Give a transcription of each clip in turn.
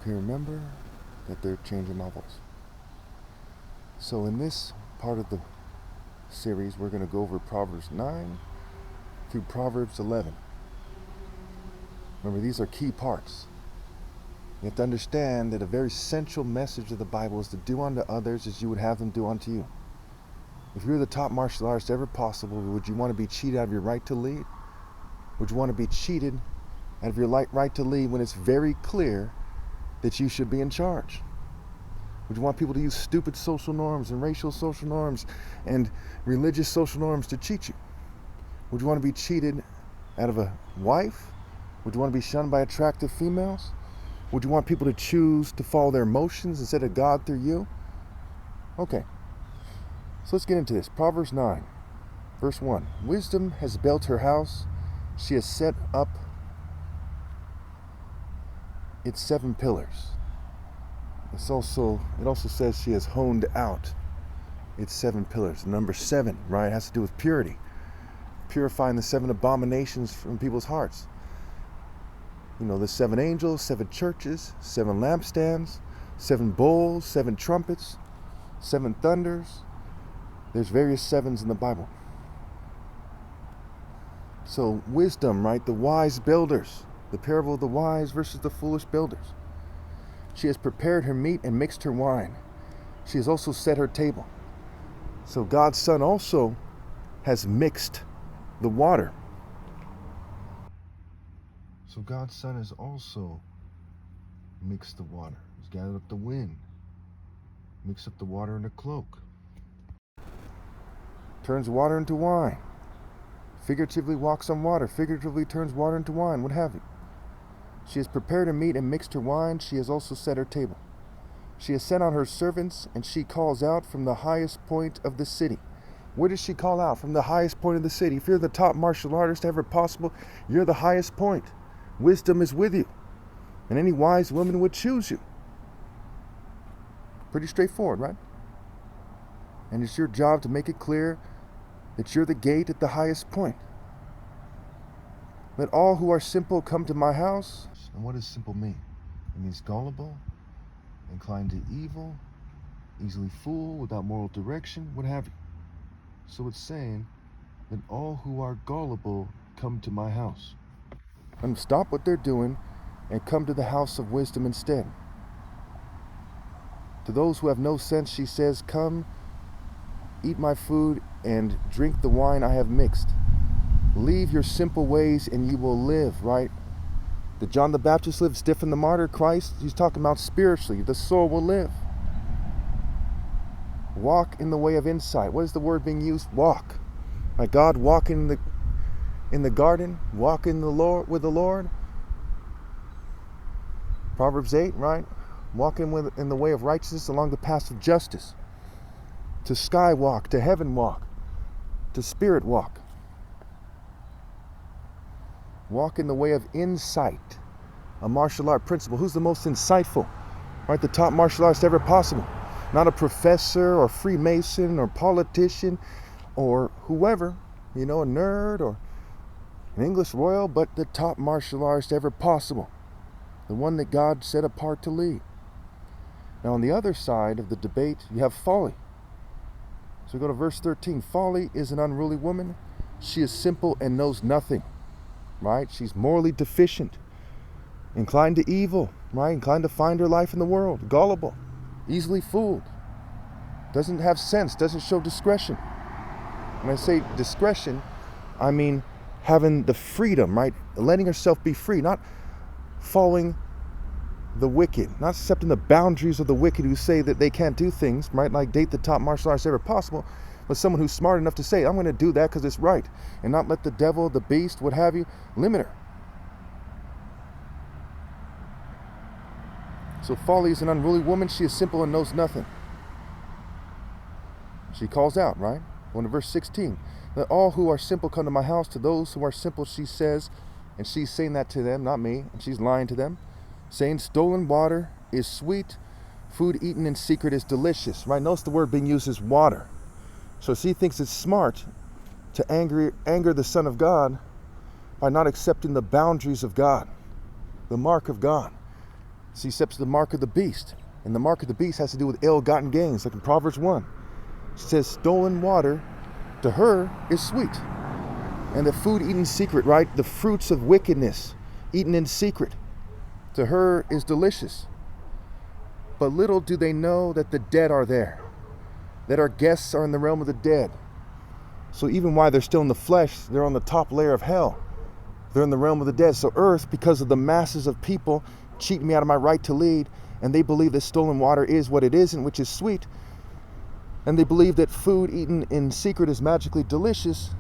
can you remember that they're changing my voice? So in this part of the series, we're going to go over Proverbs 9 through Proverbs 11. Remember, these are key parts. You have to understand that a very central message of the Bible is to do unto others as you would have them do unto you. If you're the top martial artist ever possible, would you want to be cheated out of your right to lead? Would you want to be cheated out of your right to lead when it's very clear that you should be in charge? Would you want people to use stupid social norms and racial social norms and religious social norms to cheat you? Would you want to be cheated out of a wife? Would you want to be shunned by attractive females? Would you want people to choose to follow their emotions instead of God through you? Okay, so let's get into this. Proverbs 9, verse 1. Wisdom has built her house. She has set up its 7 pillars. It also says she has honed out its 7 pillars. Number 7, right, has to do with purity. Purifying the 7 abominations from people's hearts. You know, the 7 angels, 7 churches, 7 lampstands, 7 bowls, 7 trumpets, 7 thunders. There's various 7s in the Bible. So wisdom, right? The wise builders. The parable of the wise versus the foolish builders. She has prepared her meat and mixed her wine. She has also set her table. So God's Son also has mixed the water. So God's Son has also mixed the water. He's gathered up the wind, mixed up the water in a cloak, turns water into wine, figuratively walks on water, figuratively turns water into wine, what have you. She has prepared her meat and mixed her wine. She has also set her table. She has sent out her servants, and she calls out from the highest point of the city. Where does she call out? From the highest point of the city. If you're the top martial artist ever possible, you're the highest point. Wisdom is with you, and any wise woman would choose you. Pretty straightforward, right? And it's your job to make it clear that you're the gate at the highest point. Let all who are simple come to my house. And what does simple mean? It means gullible, inclined to evil, easily fooled, without moral direction, what have you. So it's saying that all who are gullible come to my house. And stop what they're doing and come to the house of wisdom instead. To those who have no sense, she says, come, eat my food and drink the wine I have mixed. Leave your simple ways and you will live, right? Did John the Baptist live? Stephen the martyr, Christ? He's talking about spiritually. The soul will live. Walk in the way of insight. What is the word being used? Walk. Like God walking in the garden, walk in the Lord with the Lord. Proverbs 8, right? Walking in the way of righteousness along the path of justice. To skywalk, to heaven walk, to spirit walk. Walk in the way of insight, a martial art principle. Who's the most insightful? Right, the top martial artist ever possible. Not a professor or Freemason or politician or whoever, a nerd or an English royal, but the top martial artist ever possible. The one that God set apart to lead. Now on the other side of the debate, you have folly. So we go to verse 13. Folly is an unruly woman. She is simple and knows nothing. Right? She's morally deficient, inclined to evil, right? Inclined to find her life in the world, gullible, easily fooled, doesn't have sense, doesn't show discretion. When I say discretion, I mean having the freedom, right? Letting herself be free, not following the wicked, not accepting the boundaries of the wicked who say that they can't do things, right? Like date the top martial artist ever possible. But someone who's smart enough to say, I'm going to do that because it's right, and not let the devil, the beast, what have you, limit her. So folly is an unruly woman. She is simple and knows nothing. She calls out, right? Going to verse 16. Let all who are simple come to my house. To those who are simple, she says, and she's saying that to them, not me, and she's lying to them, saying stolen water is sweet, food eaten in secret is delicious, right? Notice the word being used is water. So she thinks it's smart to anger the Son of God by not accepting the boundaries of God, the mark of God. See, steps to the mark of the beast. And the mark of the beast has to do with ill-gotten gains, like in Proverbs 1. It says, stolen water to her is sweet. And the food eaten in secret, right? The fruits of wickedness eaten in secret, to her is delicious. But little do they know that the dead are there, that our guests are in the realm of the dead. So even while they're still in the flesh, they're on the top layer of hell. They're in the realm of the dead. So earth, because of the masses of people cheating me out of my right to lead, and they believe that stolen water is what it isn't, which is sweet, and they believe that food eaten in secret is magically delicious.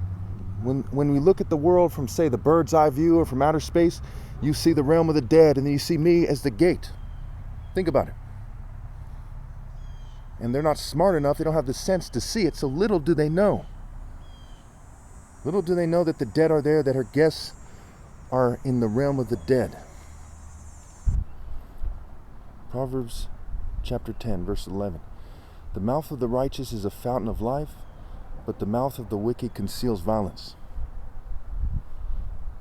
When we look at the world from, say, the bird's eye view or from outer space, you see the realm of the dead, and then you see me as the gate. Think about it. And they're not smart enough, they don't have the sense to see it, so little do they know. Little do they know that the dead are there, that her guests are in the realm of the dead. Proverbs chapter 10, verse 11. The mouth of the righteous is a fountain of life, but the mouth of the wicked conceals violence.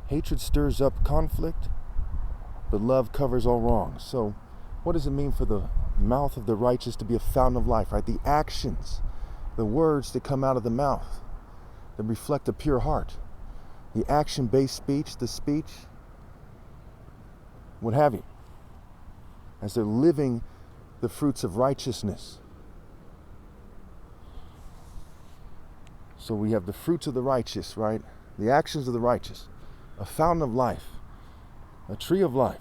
Hatred stirs up conflict, but love covers all wrongs. So what does it mean for the mouth of the righteous to be a fountain of life, right? The actions, the words that come out of the mouth that reflect a pure heart. The action-based speech, the speech, what have you, as they're living the fruits of righteousness. So we have the fruits of the righteous, right? The actions of the righteous. A fountain of life. A tree of life.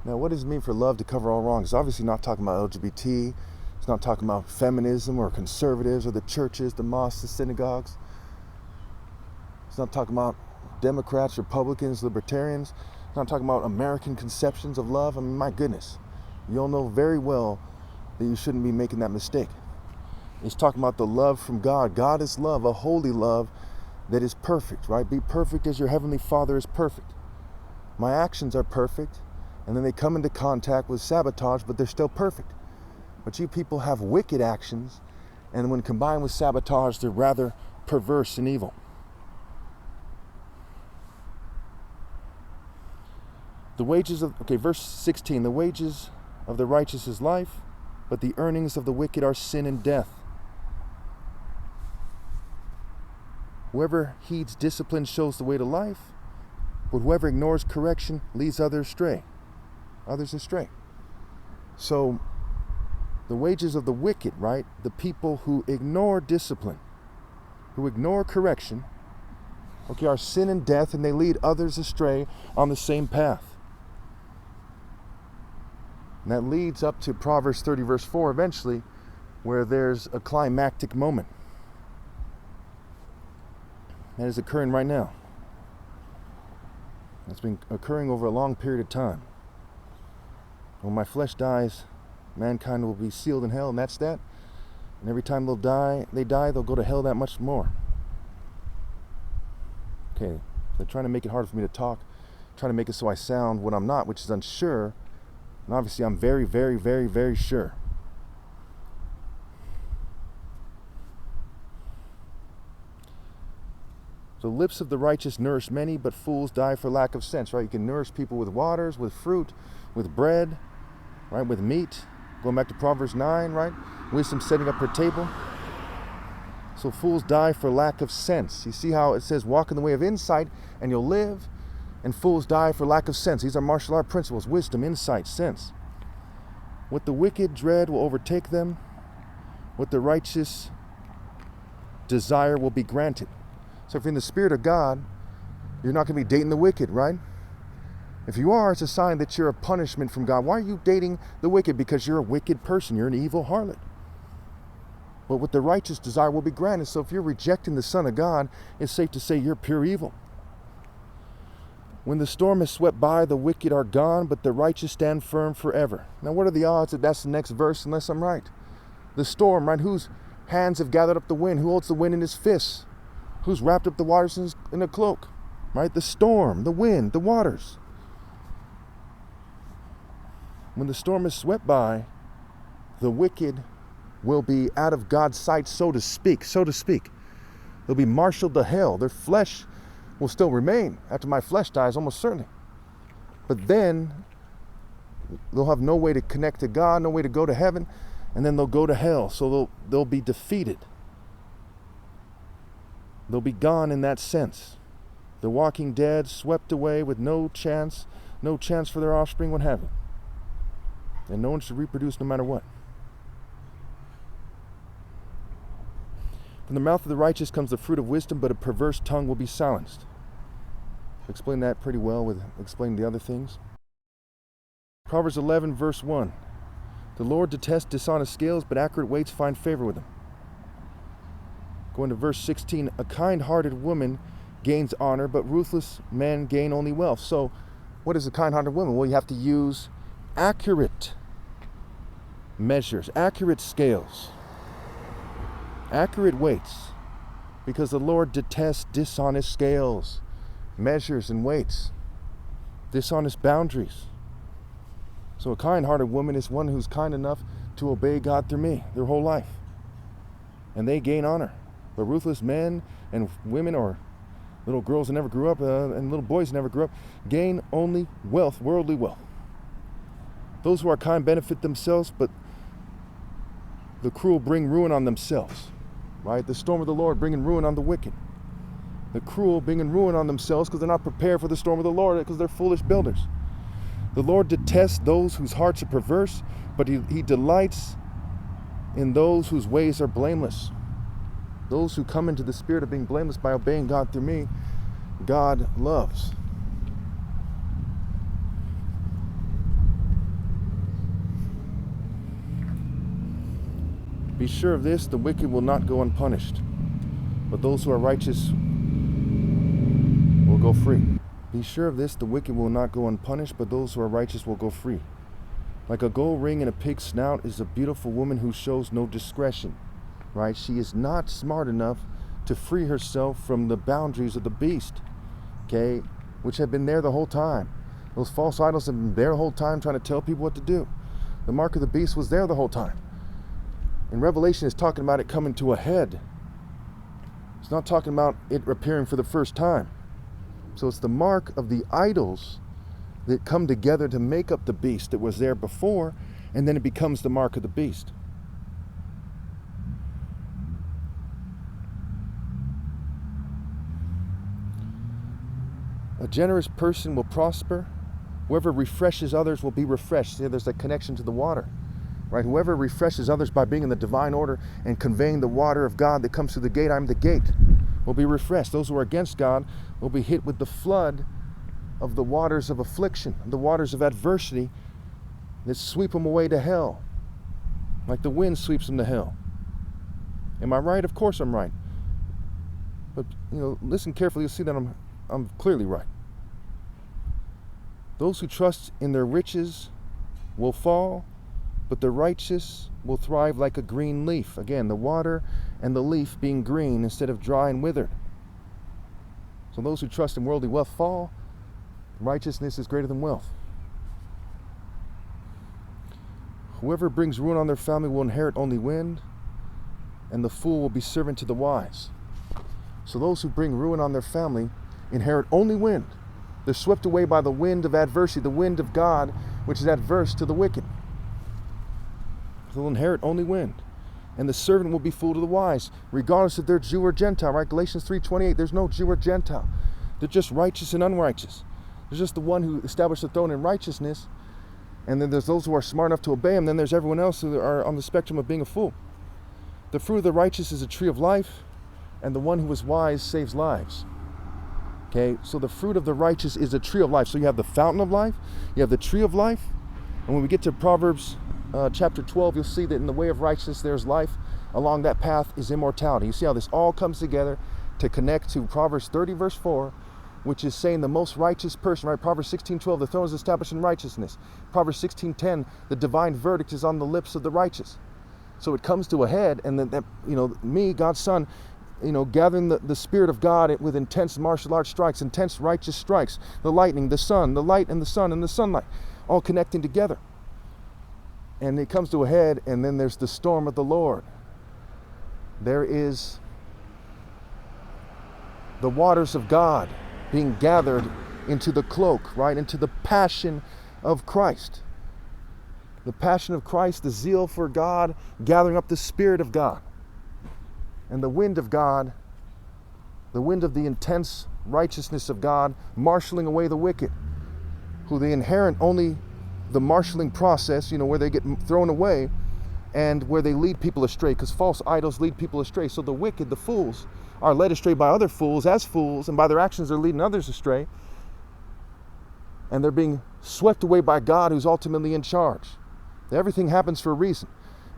Now, what does it mean for love to cover all wrongs? It's obviously not talking about LGBT. It's not talking about feminism or conservatives or the churches, the mosques, the synagogues. It's not talking about Democrats, Republicans, libertarians. It's not talking about American conceptions of love. I mean, my goodness. You all know very well that you shouldn't be making that mistake. It's talking about the love from God. God is love, a holy love that is perfect, right? Be perfect as your heavenly Father is perfect. My actions are perfect, and then they come into contact with sabotage, but they're still perfect. But you people have wicked actions, and when combined with sabotage, they're rather perverse and evil. The wages of, verse 16, the wages of the righteous is life, but the earnings of the wicked are sin and death. Whoever heeds discipline shows the way to life, but whoever ignores correction leads others astray. So the wages of the wicked, right? The people who ignore discipline, who ignore correction, are sin and death, and they lead others astray on the same path. And that leads up to Proverbs 30, verse 4, eventually, where there's a climactic moment. That is occurring right now. It's been occurring over a long period of time. When my flesh dies, mankind will be sealed in hell, and that's that. And every time they die, they'll go to hell that much more. Okay, they're trying to make it hard for me to talk, trying to make it so I sound what I'm not, which is unsure. And obviously I'm very, very, very, very sure. The lips of the righteous nourish many, but fools die for lack of sense, right? You can nourish people with waters, with fruit, with bread, right? With meat. Going back to Proverbs 9, right? Wisdom setting up her table. So fools die for lack of sense. You see how it says walk in the way of insight and you'll live, and fools die for lack of sense. These are martial art principles: wisdom, insight, sense. What the wicked dread will overtake them. What the righteous desire will be granted. So if you're in the Spirit of God, you're not going to be dating the wicked, right? If you are, it's a sign that you're a punishment from God. Why are you dating the wicked? Because you're a wicked person. You're an evil harlot. But what the righteous desire will be granted. So if you're rejecting the Son of God, it's safe to say you're pure evil. When the storm has swept by, the wicked are gone, but the righteous stand firm forever. Now, what are the odds that that's the next verse, unless I'm right? The storm, right? Whose hands have gathered up the wind? Who holds the wind in his fists? Who's wrapped up the waters in a cloak? Right? The storm, the wind, the waters. When the storm is swept by, the wicked will be out of God's sight, so to speak. They'll be marshaled to hell. Their flesh will still remain after my flesh dies, almost certainly. But then they'll have no way to connect to God, no way to go to heaven, and then they'll go to hell. So they'll be defeated. They'll be gone in that sense. The walking dead, swept away with no chance for their offspring, what have you. And no one should reproduce no matter what. From the mouth of the righteous comes the fruit of wisdom, but a perverse tongue will be silenced. Explain that pretty well with explaining the other things. Proverbs 11, verse 1. The Lord detests dishonest scales, but accurate weights find favor with him. Going to verse 16, a kind-hearted woman gains honor, but ruthless men gain only wealth. So, what is a kind-hearted woman? Well, you have to use accurate measures, accurate scales, accurate weights, because the Lord detests dishonest scales, measures, and weights, dishonest boundaries. So a kind-hearted woman is one who's kind enough to obey God through me their whole life, and they gain honor. But ruthless men and women, or little girls that never grew up and little boys that never grew up, gain only wealth, worldly wealth. Those who are kind benefit themselves, but the cruel bring ruin on themselves. Right? The storm of the Lord bringing ruin on the wicked. The cruel bringing ruin on themselves because they're not prepared for the storm of the Lord, because they're foolish builders. The Lord detests those whose hearts are perverse, but he delights in those whose ways are blameless. Those who come into the spirit of being blameless by obeying God through me, God loves. Be sure of this, the wicked will not go unpunished, but those who are righteous will go free. Be sure of this, the wicked will not go unpunished, but those who are righteous will go free. Like a gold ring in a pig's snout is a beautiful woman who shows no discretion. Right? She is not smart enough to free herself from the boundaries of the beast, okay, which have been there the whole time. Those false idols have been there the whole time trying to tell people what to do. The mark of the beast was there the whole time. And Revelation is talking about it coming to a head. It's not talking about it appearing for the first time. So it's the mark of the idols that come together to make up the beast that was there before, and then it becomes the mark of the beast. A generous person will prosper. Whoever refreshes others will be refreshed. See, there's a connection to the water, right? Whoever refreshes others by being in the divine order and conveying the water of God that comes through the gate, I'm the gate, will be refreshed. Those who are against God will be hit with the flood of the waters of affliction, the waters of adversity that sweep them away to hell, like the wind sweeps them to hell. Am I right? Of course I'm right. But, listen carefully. You'll see that I'm clearly right. Those who trust in their riches will fall, but the righteous will thrive like a green leaf. Again, the water and the leaf being green instead of dry and withered. So those who trust in worldly wealth fall. Righteousness is greater than wealth. Whoever brings ruin on their family will inherit only wind, and the fool will be servant to the wise. So those who bring ruin on their family inherit only wind. They're swept away by the wind of adversity, the wind of God, which is adverse to the wicked. They'll inherit only wind. And the servant will be fool to the wise, regardless if they're Jew or Gentile, right? Galatians 3:28, there's no Jew or Gentile. They're just righteous and unrighteous. There's just the one who established the throne in righteousness, and then there's those who are smart enough to obey him, then there's everyone else who are on the spectrum of being a fool. The fruit of the righteous is a tree of life, and the one who is wise saves lives. Okay, so the fruit of the righteous is a tree of life. So you have the fountain of life, you have the tree of life, and when we get to Proverbs chapter 12, you'll see that in the way of righteousness there's life. Along that path is immortality. You see how this all comes together to connect to Proverbs 30 verse 4, which is saying the most righteous person, right? Proverbs 16:12, the throne is established in righteousness. Proverbs 16:10, the divine verdict is on the lips of the righteous. So it comes to a head, and then me, God's son, gathering the Spirit of God with intense martial arts strikes, intense righteous strikes, the lightning, the sun, the light and the sun and the sunlight, all connecting together. And it comes to a head, and then there's the storm of the Lord. There is the waters of God being gathered into the cloak, right? Into the passion of Christ. The passion of Christ, the zeal for God, gathering up the Spirit of God. And the wind of God, the wind of the intense righteousness of God, marshaling away the wicked, who they inherit only the marshaling process, where they get thrown away and where they lead people astray, because false idols lead people astray. So the wicked, the fools, are led astray by other fools as fools, and by their actions they're leading others astray. And they're being swept away by God, who's ultimately in charge. Everything happens for a reason.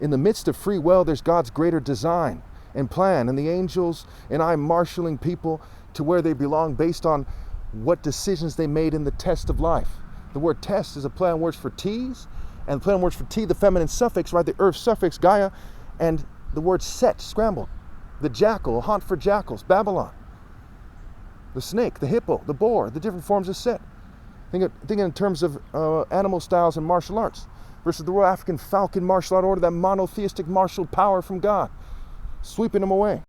In the midst of free will, there's God's greater design and plan, and the angels and I marshaling people to where they belong based on what decisions they made in the test of life. The word test is a play on words for T's, and the play on words for T, the feminine suffix, right, the earth suffix, Gaia, and the word set, scrambled. The jackal, a haunt for jackals, Babylon. The snake, the hippo, the boar, the different forms of set. Think in terms of animal styles and martial arts versus the Royal African Falcon martial art order, that monotheistic martial power from God, sweeping them away.